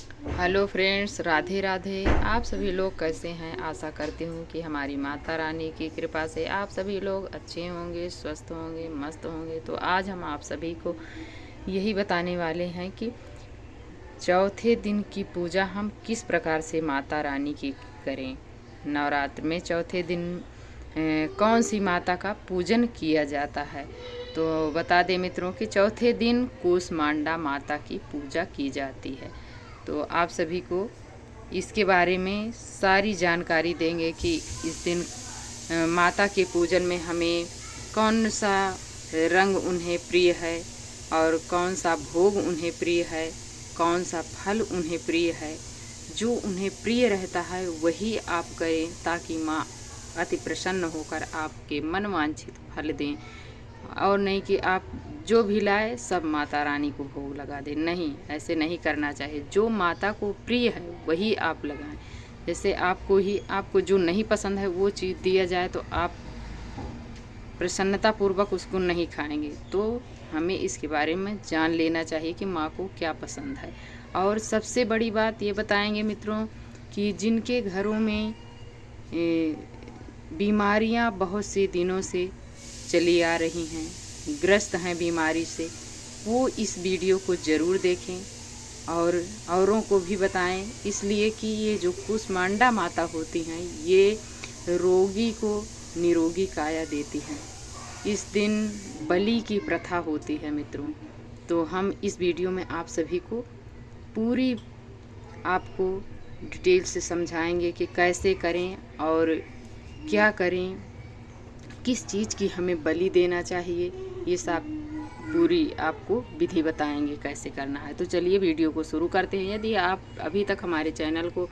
Hello friends, Radhe Radhe. आप सभी लोग कैसे हैं? आशा करती हूँ कि हमारी माता रानी की कृपा से आप सभी लोग अच्छे होंगे, स्वस्थ होंगे, मस्त होंगे। तो आज हम आप सभी को यही बताने वाले हैं कि चौथे दिन की पूजा हम किस प्रकार से माता रानी की करें। नवरात्र में चौथे दिन कौन सी माता का पूजन किया जाता है। तो बता दें मित्रों कि चौथे दिन कूसमांडा माता की पूजा की जाती है। तो आप सभी को इसके बारे में सारी जानकारी देंगे कि इस दिन माता के पूजन में हमें कौन सा रंग उन्हें प्रिय है और कौन सा भोग उन्हें प्रिय है, कौन सा फल उन्हें प्रिय है। जो उन्हें प्रिय रहता है वही आप करें, ताकि माँ अति प्रसन्न होकर आपके मनवांछित फल दें। और नहीं कि आप जो भी लाए सब माता रानी को भोग लगा दें। नहीं, ऐसे नहीं करना चाहिए। जो माता को प्रिय है वही आप लगाएं। जैसे आपको जो नहीं पसंद है वो चीज़ दिया जाए तो आप प्रसन्नतापूर्वक उसको नहीं खाएंगे। तो हमें इसके बारे में जान लेना चाहिए कि माँ को क्या पसंद है। और सबसे बड़ी बात ये बताएंगे मित्रों कि जिनके घरों में बीमारियाँ बहुत से दिनों से चली आ रही हैं, ग्रस्त हैं बीमारी से, वो इस वीडियो को ज़रूर देखें और औरों को भी बताएं। इसलिए कि ये जो कूसमांडा माता होती हैं ये रोगी को निरोगी काया देती हैं। इस दिन बलि की प्रथा होती है मित्रों। तो हम इस वीडियो में आप सभी को पूरी आपको डिटेल से समझाएंगे कि कैसे करें और क्या करें, किस चीज़ की हमें बलि देना चाहिए। ये सब पूरी आपको विधि बताएंगे कैसे करना है। तो चलिए वीडियो को शुरू करते हैं। यदि आप अभी तक हमारे चैनल को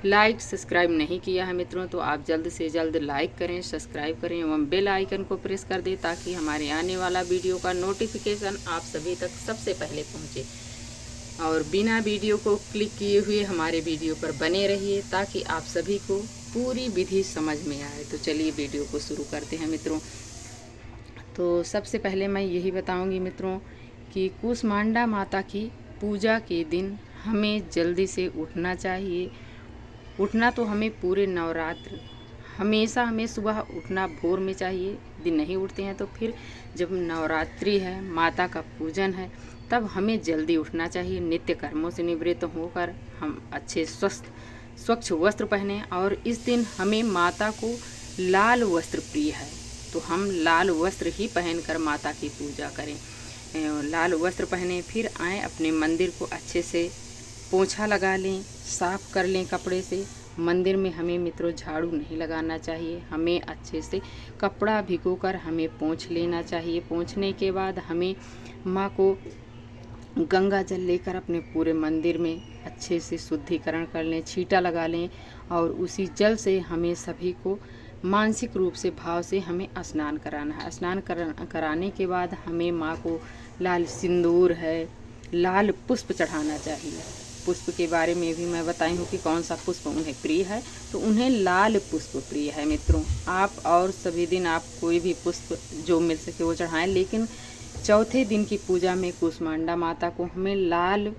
लाइक सब्सक्राइब नहीं किया है मित्रों, तो आप जल्द से जल्द लाइक करें, सब्सक्राइब करें एवं बेल आइकन को प्रेस कर दें, ताकि हमारे आने वाला वीडियो का नोटिफिकेशन आप सभी तक सबसे पहले पहुँचे। और बिना वीडियो को क्लिक किए हुए हमारे वीडियो पर बने रहिए, ताकि आप सभी को पूरी विधि समझ में आए। तो चलिए वीडियो को शुरू करते हैं मित्रों। तो सबसे पहले मैं यही बताऊंगी मित्रों कि कूसमांडा माता की पूजा के दिन हमें जल्दी से उठना चाहिए। उठना तो हमें पूरे नवरात्र हमेशा हमें सुबह उठना भोर में चाहिए। दिन नहीं उठते हैं तो फिर जब नवरात्रि है, माता का पूजन है, तब हमें जल्दी उठना चाहिए। नित्य कर्मों से निवृत्त होकर हम अच्छे स्वच्छ वस्त्र पहने। और इस दिन हमें माता को लाल वस्त्र प्रिय है, तो हम लाल वस्त्र ही पहनकर माता की पूजा करें। लाल वस्त्र पहने, फिर आए अपने मंदिर को अच्छे से पोंछा लगा लें, साफ कर लें कपड़े से। मंदिर में हमें मित्रों झाड़ू नहीं लगाना चाहिए, हमें अच्छे से कपड़ा भिगोकर हमें पोंछ लेना चाहिए। पोंछने के बाद हमें माँ को गंगा जल लेकर अपने पूरे मंदिर में अच्छे से शुद्धिकरण कर लें, छींटा लगा लें। और उसी जल से हमें सभी को मानसिक रूप से भाव से हमें स्नान कराना है। स्नान कराने के बाद हमें माँ को लाल सिंदूर है, लाल पुष्प चढ़ाना चाहिए। पुष्प के बारे में भी मैं बताई हूँ कि कौन सा पुष्प उन्हें प्रिय है, तो उन्हें लाल पुष्प प्रिय है मित्रों। आप और सभी दिन आप कोई भी पुष्प जो मिल सके वो चढ़ाएं, लेकिन चौथे दिन की पूजा में कूसमांडा माता को हमें लाल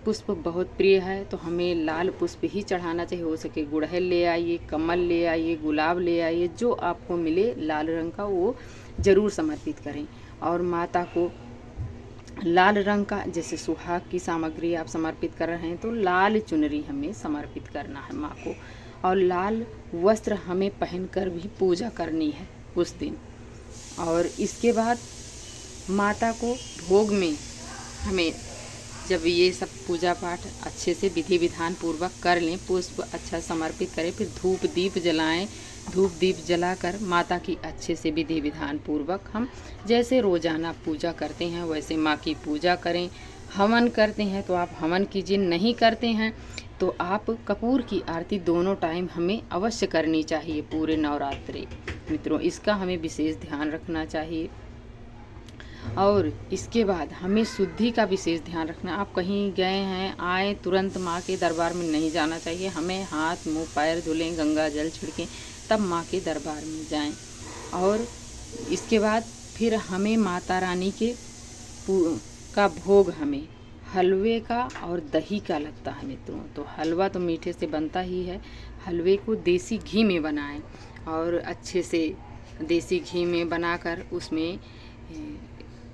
पुष्प बहुत प्रिय है, तो हमें लाल पुष्प ही चढ़ाना चाहिए। हो सके गुड़हल ले आइए, कमल ले आइए, गुलाब ले आइए, जो आपको मिले लाल रंग का वो ज़रूर समर्पित करें। और माता को लाल रंग का, जैसे सुहाग की सामग्री आप समर्पित कर रहे हैं, तो लाल चुनरी हमें समर्पित करना है माँ को। और लाल वस्त्र हमें पहनकर भी पूजा करनी है उस दिन। और इसके बाद माता को भोग में हमें जब ये सब पूजा पाठ अच्छे से विधि विधान पूर्वक कर लें, पुष्प अच्छा समर्पित करें, फिर धूप दीप जलाएं। धूप दीप जलाकर माता की अच्छे से विधि विधान पूर्वक हम जैसे रोज़ाना पूजा करते हैं वैसे माँ की पूजा करें। हवन करते हैं तो आप हवन कीजिए, नहीं करते हैं तो आप कपूर की आरती दोनों टाइम हमें अवश्य करनी चाहिए पूरे नवरात्रि मित्रों। इसका हमें विशेष ध्यान रखना चाहिए। और इसके बाद हमें शुद्धि का विशेष ध्यान रखना। आप कहीं गए हैं, आए, तुरंत माँ के दरबार में नहीं जाना चाहिए। हमें हाथ मुंह पैर धुलें, गंगा जल छिड़कें, तब माँ के दरबार में जाएं। और इसके बाद फिर हमें माता रानी के का भोग हमें हलवे का और दही का लगता है मित्रों। तो हलवा तो मीठे से बनता ही है, हलवे को देसी घी में बनाएं और अच्छे से देसी घी में बनाकर उसमें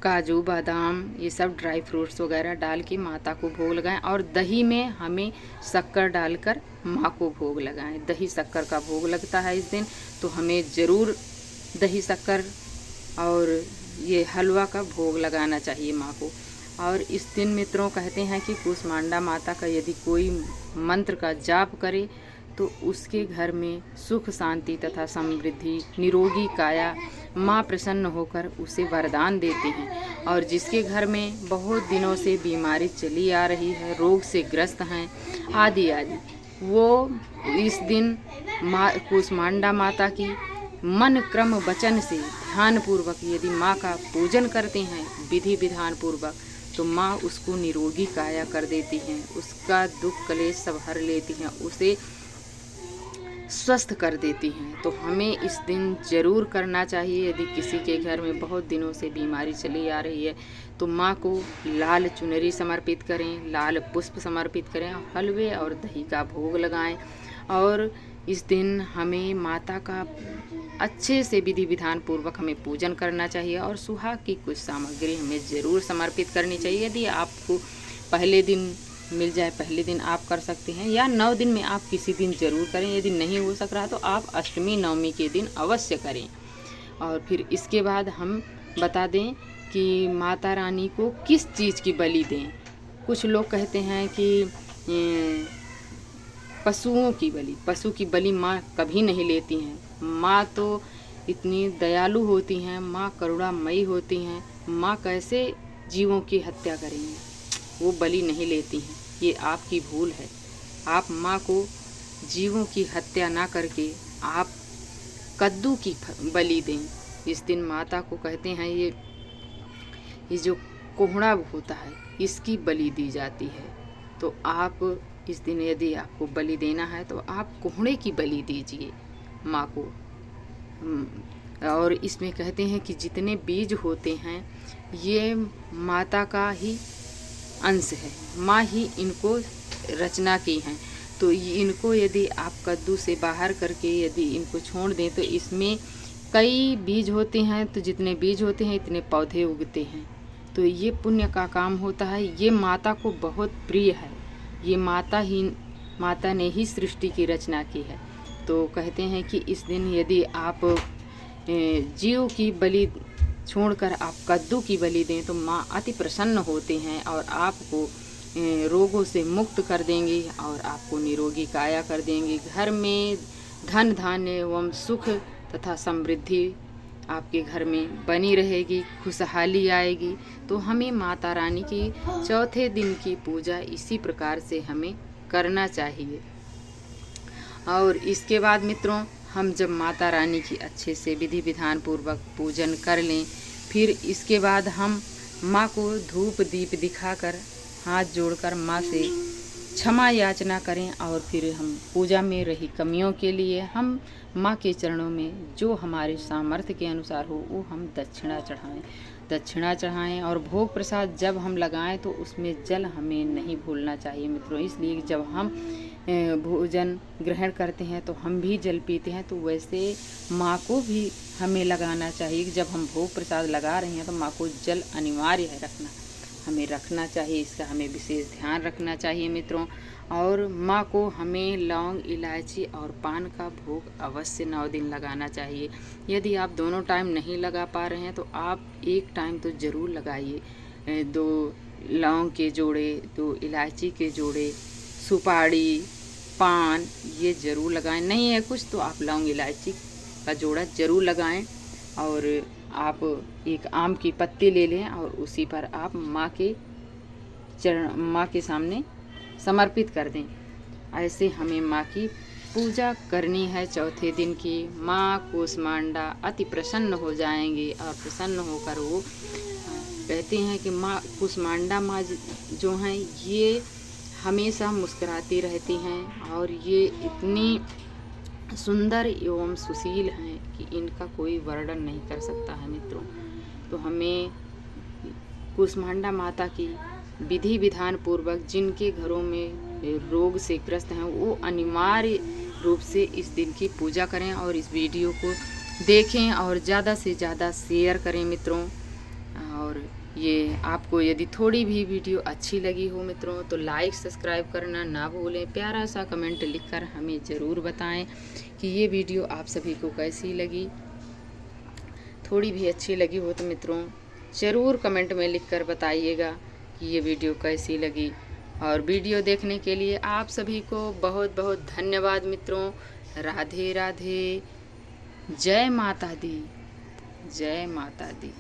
काजू बादाम ये सब ड्राई फ्रूट्स वगैरह डाल के माता को भोग लगाएं। और दही में हमें शक्कर डालकर माँ को भोग लगाएं। दही शक्कर का भोग लगता है इस दिन, तो हमें ज़रूर दही शक्कर और ये हलवा का भोग लगाना चाहिए माँ को। और इस दिन मित्रों कहते हैं कि कूष्मांडा माता का यदि कोई मंत्र का जाप करे तो उसके घर में सुख शांति तथा समृद्धि, निरोगी काया माँ प्रसन्न होकर उसे वरदान देती हैं। और जिसके घर में बहुत दिनों से बीमारी चली आ रही है, रोग से ग्रस्त हैं आदि आदि, वो इस दिन कूष्मांडा माता की मन क्रम वचन से ध्यानपूर्वक यदि माँ का पूजन करते हैं विधि विधान पूर्वक, तो माँ उसको निरोगी काया कर देती हैं, उसका दुख कलेश सब हर लेती हैं, उसे स्वस्थ कर देती हैं। तो हमें इस दिन ज़रूर करना चाहिए। यदि किसी के घर में बहुत दिनों से बीमारी चली आ रही है तो माँ को लाल चुनरी समर्पित करें, लाल पुष्प समर्पित करें, हलवे और दही का भोग लगाएं। और इस दिन हमें माता का अच्छे से विधि विधान पूर्वक हमें पूजन करना चाहिए और सुहाग की कुछ सामग्री हमें ज़रूर समर्पित करनी चाहिए। यदि आपको पहले दिन मिल जाए, पहले दिन आप कर सकते हैं, या 9 दिन में आप किसी दिन ज़रूर करें। यदि नहीं हो सक रहा तो आप अष्टमी नवमी के दिन अवश्य करें। और फिर इसके बाद हम बता दें कि माता रानी को किस चीज़ की बलि दें। कुछ लोग कहते हैं कि पशुओं की बलि, पशु की बलि माँ कभी नहीं लेती हैं। माँ तो इतनी दयालु होती हैं, माँ करुणामयी होती हैं, माँ कैसे जीवों की हत्या करेंगी, वो बलि नहीं लेती हैं। ये आपकी भूल है। आप माँ को जीवों की हत्या ना करके आप कद्दू की बलि दें। इस दिन माता को कहते हैं ये जो कोहड़ा होता है इसकी बलि दी जाती है। तो आप इस दिन यदि आपको बलि देना है तो आप कोहड़े की बलि दीजिए माँ को। और इसमें कहते हैं कि जितने बीज होते हैं ये माता का ही अंश है, माँ ही इनको रचना की हैं। तो इनको यदि आप कद्दू से बाहर करके यदि इनको छोड़ दें तो इसमें कई बीज होते हैं, तो जितने बीज होते हैं इतने पौधे उगते हैं। तो ये पुण्य का काम होता है। ये माता को बहुत प्रिय है, ये माता ने ही सृष्टि की रचना की है। तो कहते हैं कि इस दिन यदि आप जीव की बलि छोड़कर आप कद्दू की बलि दें तो माँ अति प्रसन्न होते हैं और आपको रोगों से मुक्त कर देंगे और आपको निरोगी काया कर देंगे। घर में धन धान्य एवं सुख तथा समृद्धि आपके घर में बनी रहेगी, खुशहाली आएगी। तो हमें माता रानी की चौथे दिन की पूजा इसी प्रकार से हमें करना चाहिए। और इसके बाद मित्रों, हम जब माता रानी की अच्छे से विधि विधान पूर्वक पूजन कर लें, फिर इसके बाद हम माँ को धूप दीप दिखाकर हाथ जोड़कर माँ से क्षमा याचना करें। और फिर हम पूजा में रही कमियों के लिए हम माँ के चरणों में जो हमारे सामर्थ्य के अनुसार हो वो हम दक्षिणा चढ़ाएं। और भोग प्रसाद जब हम लगाएं तो उसमें जल हमें नहीं भूलना चाहिए मित्रों। इसलिए जब हम भोजन ग्रहण करते हैं तो हम भी जल पीते हैं, तो वैसे माँ को भी हमें लगाना चाहिए। जब हम भोग प्रसाद लगा रहे हैं तो माँ को जल अनिवार्य है हमें रखना चाहिए। इसका हमें विशेष ध्यान रखना चाहिए मित्रों। और माँ को हमें लौंग, इलायची और पान का भोग अवश्य 9 दिन लगाना चाहिए। यदि आप दोनों टाइम नहीं लगा पा रहे हैं तो आप एक टाइम तो ज़रूर लगाइए। 2 लौंग के जोड़े, 2 इलायची के जोड़े, सुपारी, पान ये ज़रूर लगाएं। नहीं है कुछ तो आप लौंग इलायची का जोड़ा ज़रूर लगाएं। और आप एक आम की पत्ती ले लें और उसी पर आप माँ के सामने समर्पित कर दें। ऐसे हमें माँ की पूजा करनी है चौथे दिन की। माँ कूष्मांडा अति प्रसन्न हो जाएंगे और प्रसन्न होकर वो कहते हैं कि माँ कूष्मांडा माँ जो हैं ये हमेशा मुस्कुराती रहती हैं और ये इतनी सुंदर एवं सुशील हैं कि इनका कोई वर्णन नहीं कर सकता है मित्रों। तो हमें कूष्मांडा माता की विधि विधान पूर्वक जिनके घरों में रोग से ग्रस्त हैं वो अनिवार्य रूप से इस दिन की पूजा करें और इस वीडियो को देखें और ज़्यादा से ज़्यादा शेयर करें मित्रों। और ये आपको यदि थोड़ी भी वीडियो अच्छी लगी हो मित्रों तो लाइक सब्सक्राइब करना ना भूलें। प्यारा सा कमेंट लिखकर हमें ज़रूर बताएं कि ये वीडियो आप सभी को कैसी लगी। थोड़ी भी अच्छी लगी हो तो मित्रों ज़रूर कमेंट में लिखकर बताइएगा कि ये वीडियो कैसी लगी। और वीडियो देखने के लिए आप सभी को बहुत बहुत धन्यवाद मित्रों। राधे राधे। जय माता दी, जय माता दी।